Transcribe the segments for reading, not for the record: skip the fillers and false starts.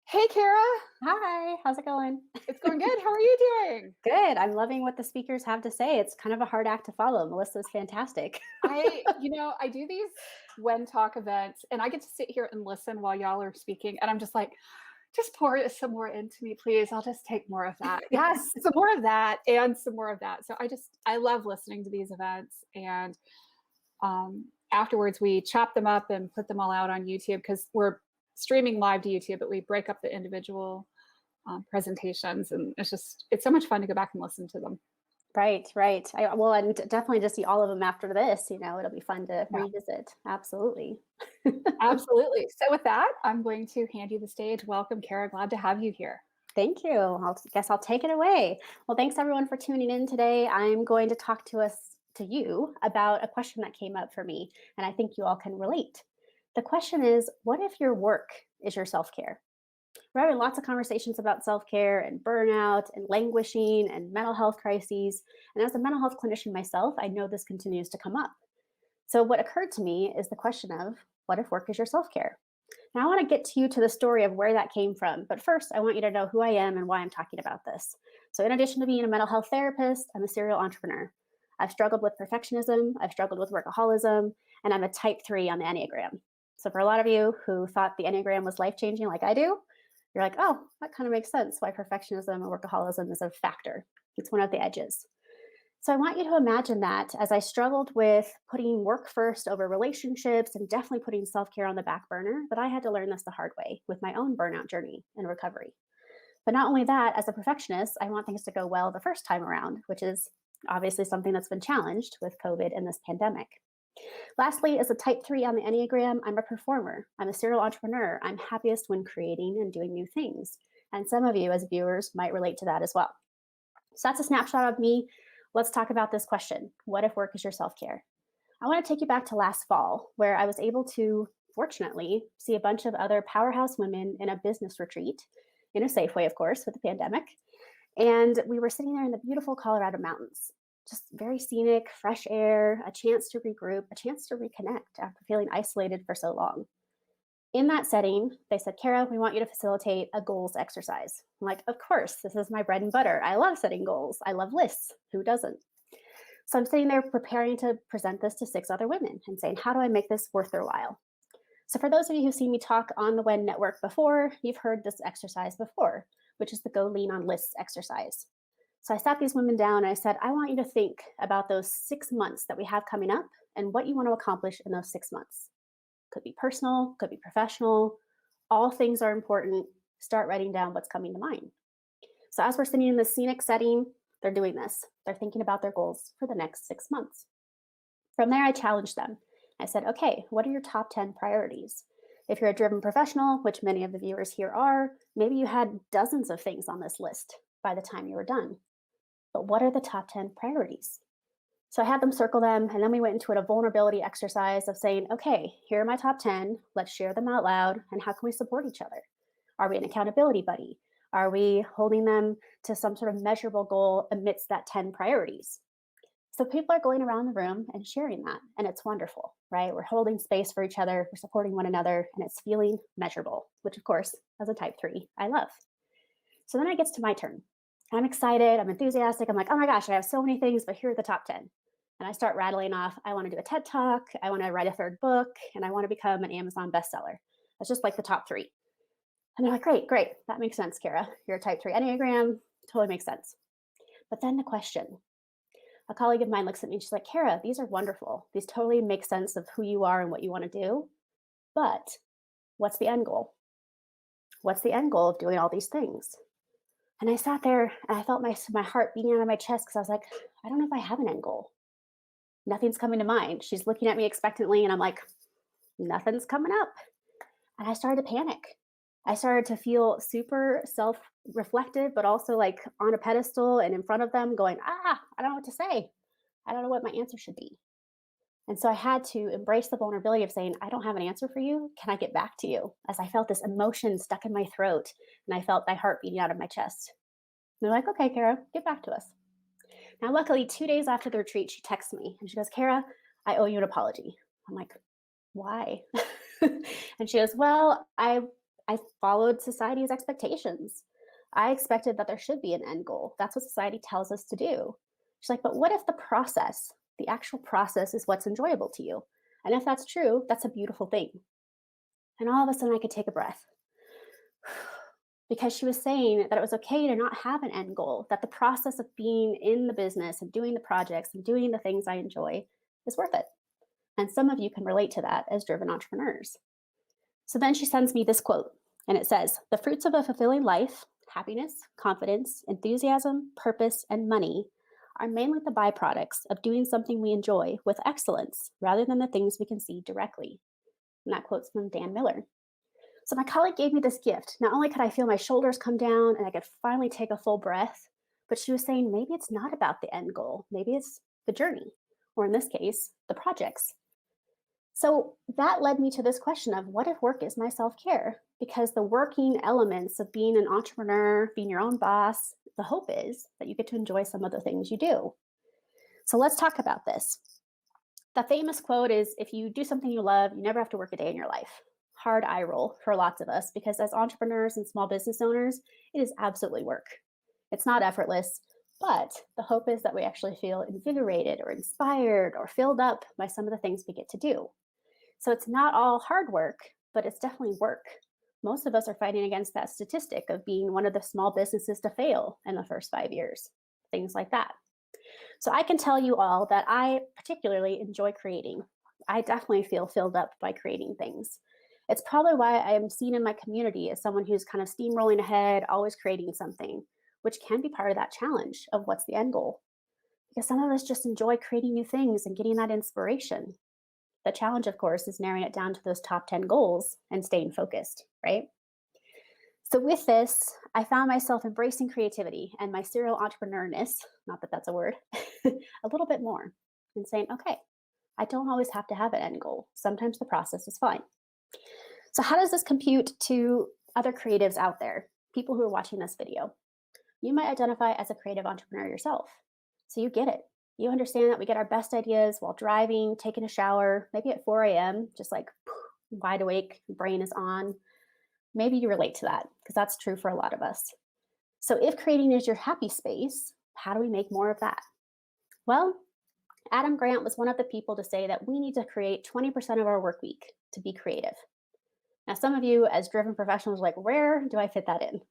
Hey, Kara. Hi, how's it going? It's going good. How are you doing? Good. I'm loving what the speakers have to say. It's kind of a hard act to follow. Melissa's fantastic. I do these WEN talk events and I get to sit here and listen while y'all are speaking. And I'm just like, just pour some more into me, please. I'll just take more of that. Yes, some more of that and some more of that. So I love listening to these events. And afterwards, we chop them up and put them all out on YouTube because we're streaming live to YouTube, but we break up the individual presentations. And it's so much fun to go back and listen to them. Right, right. Well, and definitely to see all of them after this, it'll be fun to Yeah. revisit. Absolutely. Absolutely. So with that, I'm going to hand you the stage. Welcome, Kara. Glad to have you here. Thank you. Guess I'll take it away. Well, thanks everyone for tuning in today. I'm going to talk to you about a question that came up for me, and I think you all can relate. The question is, what if your work is your self-care? We're having lots of conversations about self-care and burnout and languishing and mental health crises. And as a mental health clinician myself, I know this continues to come up. So what occurred to me is the question of, what if work is your self-care? Now I want to get to you to the story of where that came from. But first, I want you to know who I am and why I'm talking about this. So in addition to being a mental health therapist, I'm a serial entrepreneur. I've struggled with perfectionism, I've struggled with workaholism, and I'm a type 3 on the Enneagram. So for a lot of you who thought the Enneagram was life-changing like I do, you're like, oh, that kind of makes sense why perfectionism and workaholism is a factor. It's one of the edges. So I want you to imagine that as I struggled with putting work first over relationships and definitely putting self-care on the back burner, that I had to learn this the hard way with my own burnout journey and recovery. But not only that, as a perfectionist, I want things to go well the first time around, which is obviously something that's been challenged with COVID and this pandemic. Lastly, as a type 3 on the Enneagram, I'm a performer. I'm a serial entrepreneur. I'm happiest when creating and doing new things. And some of you, as viewers, might relate to that as well. So that's a snapshot of me. Let's talk about this question. What if work is your self-care? I want to take you back to last fall, where I was able to, fortunately, see a bunch of other powerhouse women in a business retreat, in a safe way, of course, with the pandemic. And we were sitting there in the beautiful Colorado mountains, just very scenic, fresh air, a chance to regroup, a chance to reconnect after feeling isolated for so long. In that setting, they said, Kara, we want you to facilitate a goals exercise. I'm like, of course, this is my bread and butter. I love setting goals. I love lists. Who doesn't? So I'm sitting there preparing to present this to 6 other women and saying, how do I make this worth their while? So for those of you who've seen me talk on the WEN network before, you've heard this exercise before, which is the go lean on lists exercise. So I sat these women down and I said, I want you to think about those 6 months that we have coming up and what you want to accomplish in those 6 months. Could be personal, could be professional. All things are important. Start writing down what's coming to mind. So as we're sitting in this scenic setting, they're doing this. They're thinking about their goals for the next 6 months. From there, I challenged them. I said, okay, what are your top 10 priorities? If you're a driven professional, which many of the viewers here are, maybe you had dozens of things on this list by the time you were done. But what are the top 10 priorities? So I had them circle them, and then we went into a vulnerability exercise of saying, okay, here are my top 10. Let's share them out loud, and how can we support each other? Are we an accountability buddy? Are we holding them to some sort of measurable goal amidst that 10 priorities? So people are going around the room and sharing that, and it's wonderful, right? We're holding space for each other, we're supporting one another, and it's feeling measurable, which of course, as a type 3, I love. So then it gets to my turn. I'm excited, I'm enthusiastic, I'm like, oh my gosh, I have so many things, but here are the top 10. And I start rattling off, I want to do a TED Talk, I want to write a 3rd book, and I want to become an Amazon bestseller. That's just like the top 3. And they're like, great, great. That makes sense, Kara. You're a type 3 Enneagram. Totally makes sense. But then the question, a colleague of mine looks at me and she's like, Kara, these are wonderful. These totally make sense of who you are and what you want to do. But what's the end goal? What's the end goal of doing all these things? And I sat there and I felt my heart beating out of my chest because I was like, I don't know if I have an end goal. Nothing's coming to mind. She's looking at me expectantly and I'm like, nothing's coming up. And I started to panic. I started to feel super self-reflective, but also like on a pedestal and in front of them going, I don't know what to say. I don't know what my answer should be. And so I had to embrace the vulnerability of saying, I don't have an answer for you. Can I get back to you? As I felt this emotion stuck in my throat and I felt my heart beating out of my chest. And they're like, okay, Kara, get back to us. Now, luckily, 2 days after the retreat, she texts me and she goes, Kara, I owe you an apology. I'm like, why? And she goes, well, I followed society's expectations. I expected that there should be an end goal. That's what society tells us to do. She's like, but what if the process, the actual process, is what's enjoyable to you? And if that's true, that's a beautiful thing. And all of a sudden, I could take a breath because she was saying that it was okay to not have an end goal, that the process of being in the business and doing the projects and doing the things I enjoy is worth it. And some of you can relate to that as driven entrepreneurs. So then she sends me this quote, and it says, "The fruits of a fulfilling life, happiness, confidence, enthusiasm, purpose, and money are mainly the byproducts of doing something we enjoy with excellence rather than the things we can see directly." And that quote's from Dan Miller. So my colleague gave me this gift. Not only could I feel my shoulders come down and I could finally take a full breath, but she was saying maybe it's not about the end goal. Maybe it's the journey, or in this case, the projects. So that led me to this question of what if work is my self care? Because the working elements of being an entrepreneur, being your own boss, the hope is that you get to enjoy some of the things you do. So let's talk about this. The famous quote is, if you do something you love, you never have to work a day in your life. Hard eye roll for lots of us because as entrepreneurs and small business owners, it is absolutely work. It's not effortless, but the hope is that we actually feel invigorated or inspired or filled up by some of the things we get to do. So it's not all hard work, but it's definitely work. Most of us are fighting against that statistic of being one of the small businesses to fail in the first 5 years, things like that. So I can tell you all that I particularly enjoy creating. I definitely feel filled up by creating things. It's probably why I am seen in my community as someone who's kind of steamrolling ahead, always creating something, which can be part of that challenge of what's the end goal. Because some of us just enjoy creating new things and getting that inspiration. The challenge, of course, is narrowing it down to those top 10 goals and staying focused, right? So, with this, I found myself embracing creativity and my serial entrepreneurness, not that that's a word, a little bit more, and saying, okay, I don't always have to have an end goal. Sometimes the process is fine. So, how does this compute to other creatives out there, people who are watching this video? You might identify as a creative entrepreneur yourself. So, you get it. You understand that we get our best ideas while driving, taking a shower, maybe at 4 a.m., just like wide awake, brain is on. Maybe you relate to that because that's true for a lot of us. So, if creating is your happy space, how do we make more of that? Well, Adam Grant was one of the people to say that we need to create 20% of our work week to be creative. Now, some of you, as driven professionals, are like, where do I fit that in?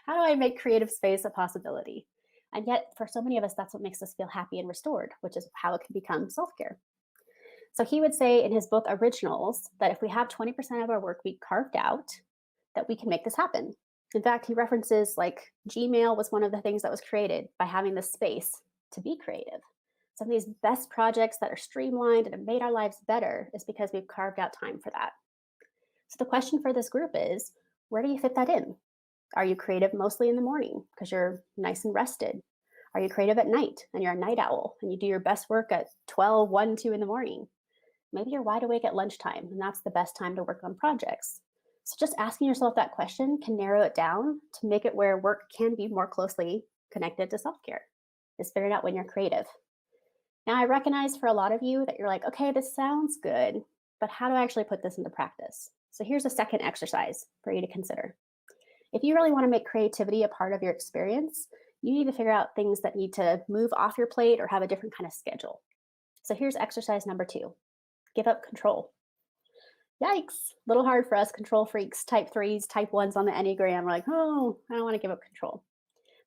How do I make creative space a possibility? And yet, for so many of us, that's what makes us feel happy and restored, which is how it can become self care. So he would say in his book Originals that if we have 20% of our work week carved out, that we can make this happen. In fact, he references like Gmail was one of the things that was created by having the space to be creative. Some of these best projects that are streamlined and have made our lives better is because we've carved out time for that. So the question for this group is, where do you fit that in? Are you creative mostly in the morning because you're nice and rested? Are you creative at night and you're a night owl and you do your best work at 12, 1, 2 in the morning? Maybe you're wide awake at lunchtime and that's the best time to work on projects. So just asking yourself that question can narrow it down to make it where work can be more closely connected to self-care. Is figuring out when you're creative. Now I recognize for a lot of you that you're like, okay, this sounds good, but how do I actually put this into practice? So here's a second exercise for you to consider. If you really want to make creativity a part of your experience, you need to figure out things that need to move off your plate or have a different kind of schedule. So here's exercise number 2. Give up control. Yikes, a little hard for us control freaks, type 3s, type 1s on the Enneagram. We're like, oh, I don't want to give up control.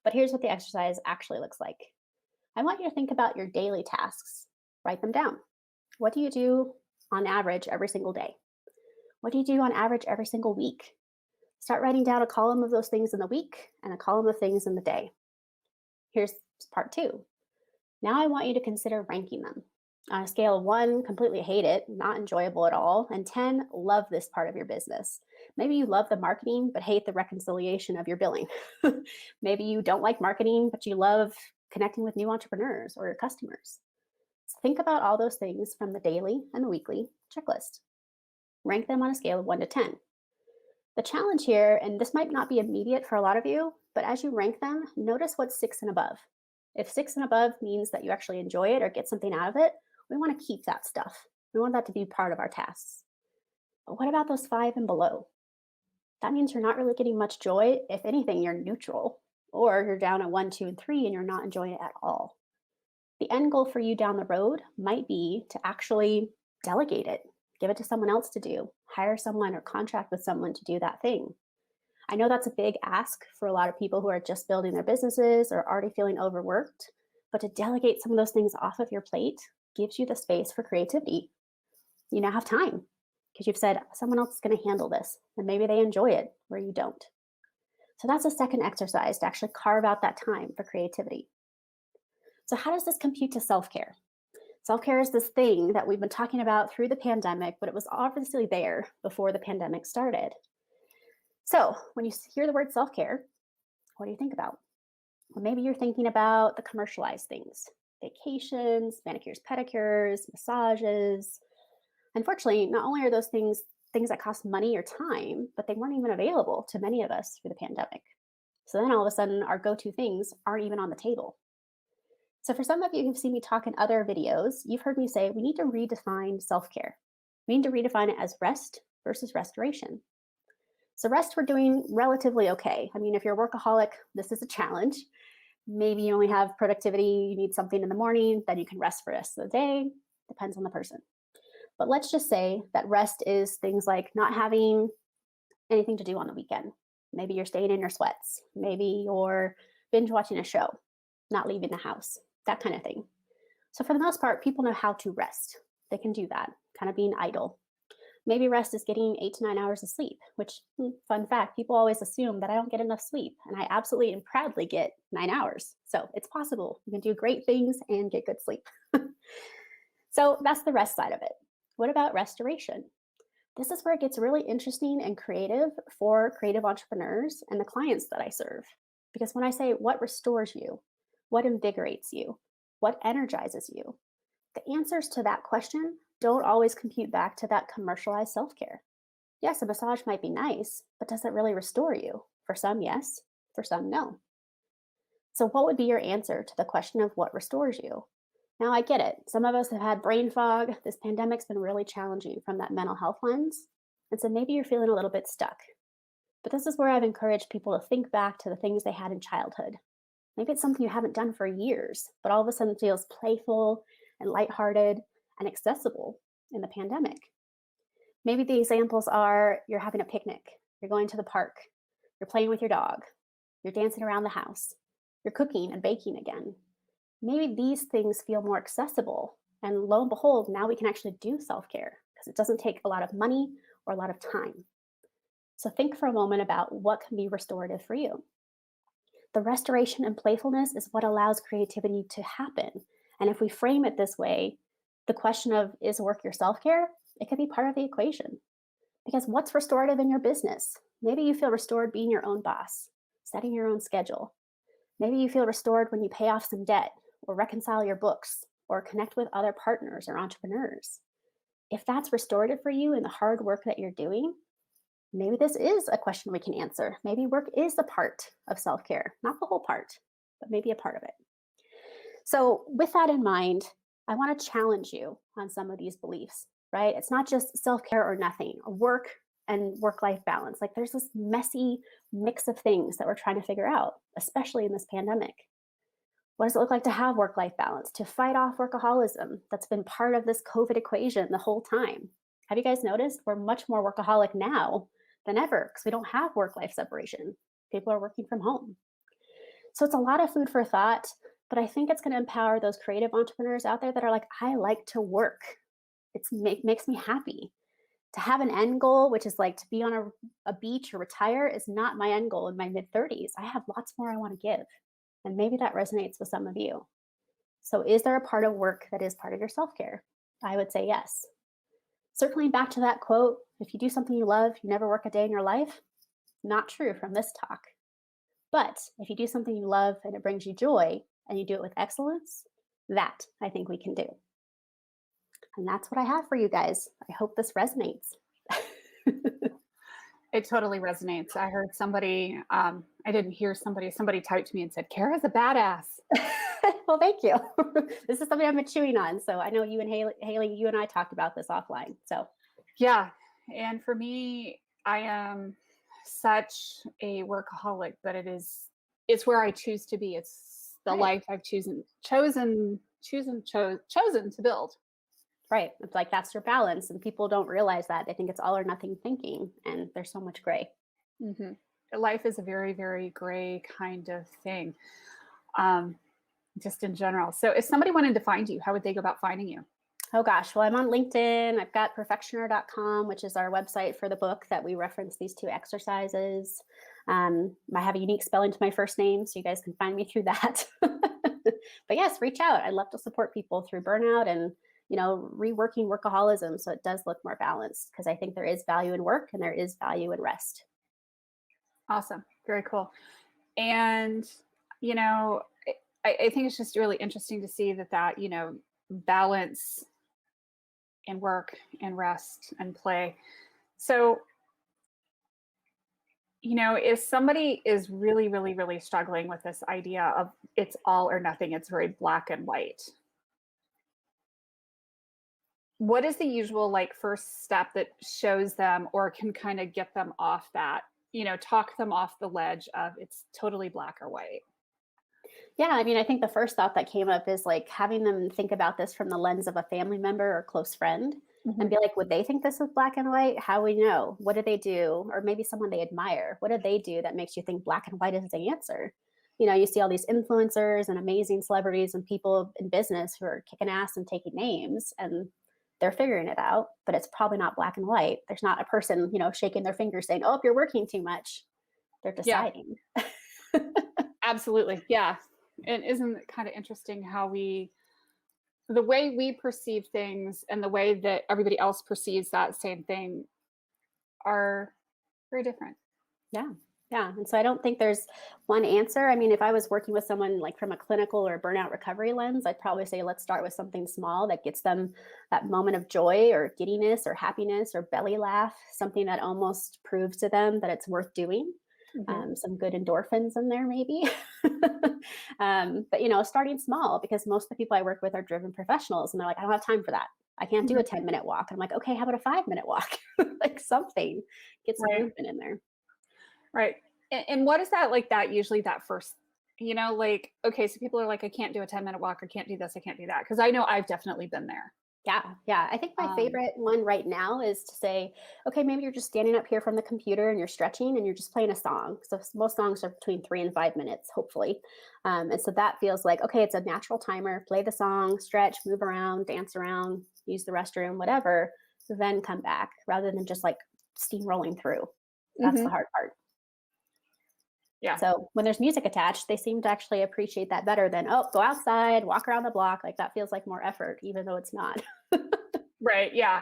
But here's what the exercise actually looks like. I want you to think about your daily tasks. Write them down. What do you do on average every single day? What do you do on average every single week? Start writing down a column of those things in the week and a column of things in the day. Here's part 2. Now I want you to consider ranking them. On a scale of 1, completely hate it, not enjoyable at all, and 10, love this part of your business. Maybe you love the marketing, but hate the reconciliation of your billing. Maybe you don't like marketing, but you love connecting with new entrepreneurs or your customers. So think about all those things from the daily and the weekly checklist. Rank them on a scale of 1 to 10. The challenge here, and this might not be immediate for a lot of you, but as you rank them, notice what's 6 and above. If 6 and above means that you actually enjoy it or get something out of it, we want to keep that stuff. We want that to be part of our tasks. But what about those 5 and below? that means you're not really getting much joy. If anything, you're neutral, or you're down at 1, 2, and 3 and you're not enjoying it at all. The end goal for you down the road might be to actually delegate it, give it to someone else to do, hire someone or contract with someone to do that thing. I know that's a big ask for a lot of people who are just building their businesses or already feeling overworked, but to delegate some of those things off of your plate gives you the space for creativity. You now have time because you've said someone else is going to handle this and maybe they enjoy it where you don't. So that's a second exercise to actually carve out that time for creativity. So, how does this compute to self care? Self care is this thing that we've been talking about through the pandemic, but it was obviously there before the pandemic started. So, when you hear the word self care, what do you think about? Well, maybe you're thinking about the commercialized things, vacations, manicures, pedicures, massages. Unfortunately, not only are those things that cost money or time, but they weren't even available to many of us through the pandemic. So then all of a sudden, our go to things aren't even on the table. So, for some of you who've seen me talk in other videos, you've heard me say we need to redefine self care. We need to redefine it as rest versus restoration. So, rest, we're doing relatively okay. I mean, if you're a workaholic, this is a challenge. Maybe you only have productivity, you need something in the morning, then you can rest for the rest of the day. Depends on the person. But let's just say that rest is things like not having anything to do on the weekend. Maybe you're staying in your sweats. Maybe you're binge watching a show, not leaving the house, that kind of thing. So, for the most part, people know how to rest. They can do that, kind of being idle. Maybe rest is getting 8 to 9 hours of sleep, which, fun fact, people always assume that I don't get enough sleep. And I absolutely and proudly get 9 hours. So, it's possible. You can do great things and get good sleep. So, that's the rest side of it. What about restoration? This is where it gets really interesting and creative for creative entrepreneurs and the clients that I serve. Because when I say what restores you, what invigorates you, what energizes you, the answers to that question don't always compute back to that commercialized self care. Yes, a massage might be nice, but does it really restore you? For some, yes. For some, no. So, what would be your answer to the question of what restores you? Now, I get it. Some of us have had brain fog. This pandemic's been really challenging from that mental health lens. And so maybe you're feeling a little bit stuck. But this is where I've encouraged people to think back to the things they had in childhood. Maybe it's something you haven't done for years, but all of a sudden feels playful and lighthearted and accessible in the pandemic. Maybe the examples are you're having a picnic, you're going to the park, you're playing with your dog, you're dancing around the house, you're cooking and baking again. Maybe these things feel more accessible. And lo and behold, now we can actually do self care because it doesn't take a lot of money or a lot of time. So think for a moment about what can be restorative for you. The restoration and playfulness is what allows creativity to happen. And if we frame it this way, the question of is work your self care? It could be part of the equation. Because what's restorative in your business? Maybe you feel restored being your own boss, setting your own schedule. Maybe you feel restored when you pay off some debt or reconcile your books or connect with other partners or entrepreneurs. If that's restorative for you in the hard work that you're doing, maybe this is a question we can answer. Maybe work is the part of self care, not the whole part, but maybe a part of it. So, with that in mind, I want to challenge you on some of these beliefs, right? It's not just self care or nothing, or work and work life balance. Like, there's this messy mix of things that we're trying to figure out, especially in this pandemic. What does it look like to have work life balance, to fight off workaholism that's been part of this COVID equation the whole time? Have you guys noticed we're much more workaholic now than ever because we don't have work life separation? People are working from home. So it's a lot of food for thought, but I think it's going to empower those creative entrepreneurs out there that are like, I like to work. Makes me happy. To have an end goal, which is like to be on a beach or retire, is not my end goal in my mid 30s. I have lots more I want to give. And maybe that resonates with some of you. So, is there a part of work that is part of your self care? I would say yes. Circling back to that quote, if you do something you love, you never work a day in your life, not true from this talk. But if you do something you love and it brings you joy and you do it with excellence, that I think we can do. And that's what I have for you guys. I hope this resonates. It totally resonates. I heard somebody, I didn't hear somebody typed to me and said, Khara's a badass. Well, thank you. This is something I've been chewing on. So I know you and Haley, you and I talked about this offline. So yeah. And for me, I am such a workaholic, but it's where I choose to be. It's the Right. life I've chosen to build. Right. It's like that's your balance. And people don't realize that. They think it's all or nothing thinking. And there's so much gray. Hmm. Life is a very, very gray kind of thing, um, just in general. So, if somebody wanted to find you, how would they go about finding you? Oh gosh. Well, I'm on LinkedIn. I've got perfectioner.com, which is our website for the book that we reference these two exercises. I have a unique spelling to my first name, so you guys can find me through that. But yes, reach out. I love to support people through burnout and reworking workaholism so it does look more balanced because I think there is value in work and there is value in rest. Awesome, very cool. And you know, I think it's just really interesting to see that balance and work and rest and play. So, if somebody is really, really, really struggling with this idea of it's all or nothing, it's very black and white. What is the usual like first step that shows them or can kind of get them off talk them off the ledge of it's totally black or white? Yeah, I mean, I think the first thought that came up is like having them think about this from the lens of a family member or close friend and Mhm. be like, would they think this is black and white? How we know? What do they do? Or maybe someone they admire. What do they do that makes you think black and white is the answer? You see all these influencers and amazing celebrities and people in business who are kicking ass and taking names and they're figuring it out, but it's probably not black and white. There's not a person, shaking their fingers saying, oh, you're working too much. They're Yeah, deciding. absolutely. Yeah. And isn't it kind of interesting how the way we perceive things and the way that everybody else perceives that same thing are very different. Yeah. Yeah. And so I don't think there's one answer. I mean, if I was working with someone like from a clinical or burnout recovery lens, I'd probably say let's start with something small that gets them that moment of joy or giddiness or happiness or belly laugh, something that almost proves to them that it's worth doing. Mhm. Some good endorphins in there, maybe. But, starting small because most of the people I work with are driven professionals and they're like, I don't have time for that. I can't do a Mhm. 10-minute walk. I'm like, okay, how about a 5-minute walk? Like something, get some Right. movement in there. Right. And what is that like that usually that first, like, okay, so people are like, I can't do a 10-minute walk, I can't do this, I can't do that. Because I know I've definitely been there. Yeah, yeah. I think my Um, favorite one right now is to say, okay, maybe you're just standing up here from the computer and you're stretching and you're just playing a song. So most songs are between 3 and 5 minutes, hopefully. And so that feels like, okay, it's a natural timer. Play the song, stretch, move around, dance around, use the restroom, whatever. Then come back rather than just like steamrolling through. That's the mhm. hard part. Yeah. So when there's music attached, they seem to actually appreciate that better than, oh, go outside, walk around the block. Like that feels like more effort, even though it's not. Right. Yeah.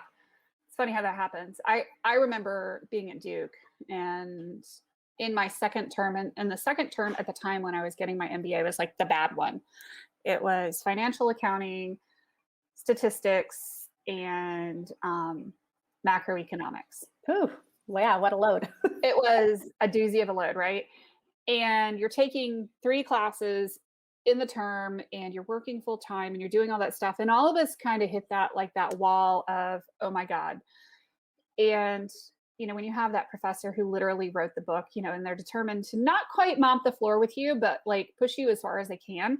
It's funny how that happens. I remember being at Duke and in my second term, and the second term at the time when I was getting my MBA was like the bad one. It was financial accounting, statistics, and macroeconomics. Whew. Wow, what a load. It was a doozy of a load, right? And you're taking 3 classes in the term and you're working full time and you're doing all that stuff. And all of us kind of hit that wall of, oh my God. And when you have that professor who literally wrote the book, and they're determined to not quite mop the floor with you, but like push you as far as they can.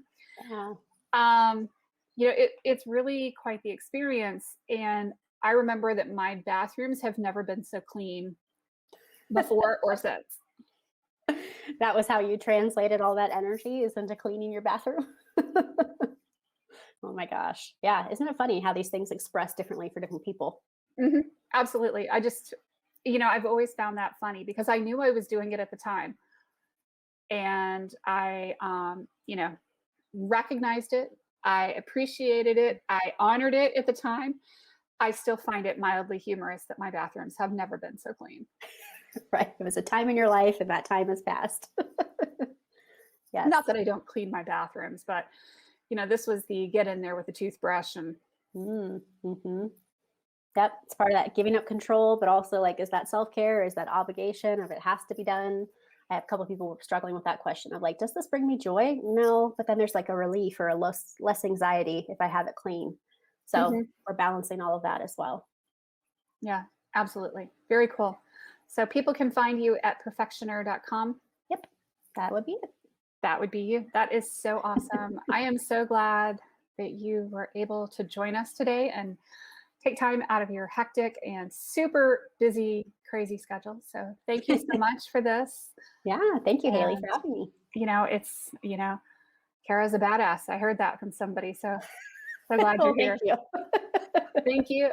Yeah. Um, it's really quite the experience. And I remember that my bathrooms have never been so clean before or since. That was how you translated all that energy is into cleaning your bathroom? Oh my gosh. Yeah, isn't it funny how these things express differently for different people? Mhm. Absolutely. I've always found that funny because I knew I was doing it at the time. And I, recognized it. I appreciated it. I honored it at the time. I still find it mildly humorous that my bathrooms have never been so clean. Right. It was a time in your life and that time has passed. Yes. Not that I don't clean my bathrooms, but this was the get in there with the toothbrush and Mm-hmm. Yep. It's part of that giving up control, but also like, is that self-care? Is that obligation? Or if it has to be done? I have a couple of people struggling with that question of like, does this bring me joy? No, but then there's like a relief or a less anxiety if I have it clean. So Mhm. we're balancing all of that as well. Yeah, absolutely. Very cool. So people can find you at perfectioner.com. Yep, that would be it. That would be you. That is so awesome. I am so glad that you were able to join us today and take time out of your hectic and super busy, crazy schedule. So thank you so much for this. Yeah, thank you, Haley, for And, having me. it's, Khara's a badass. I heard that from somebody. So glad you're Well, thank here. you. Thank you.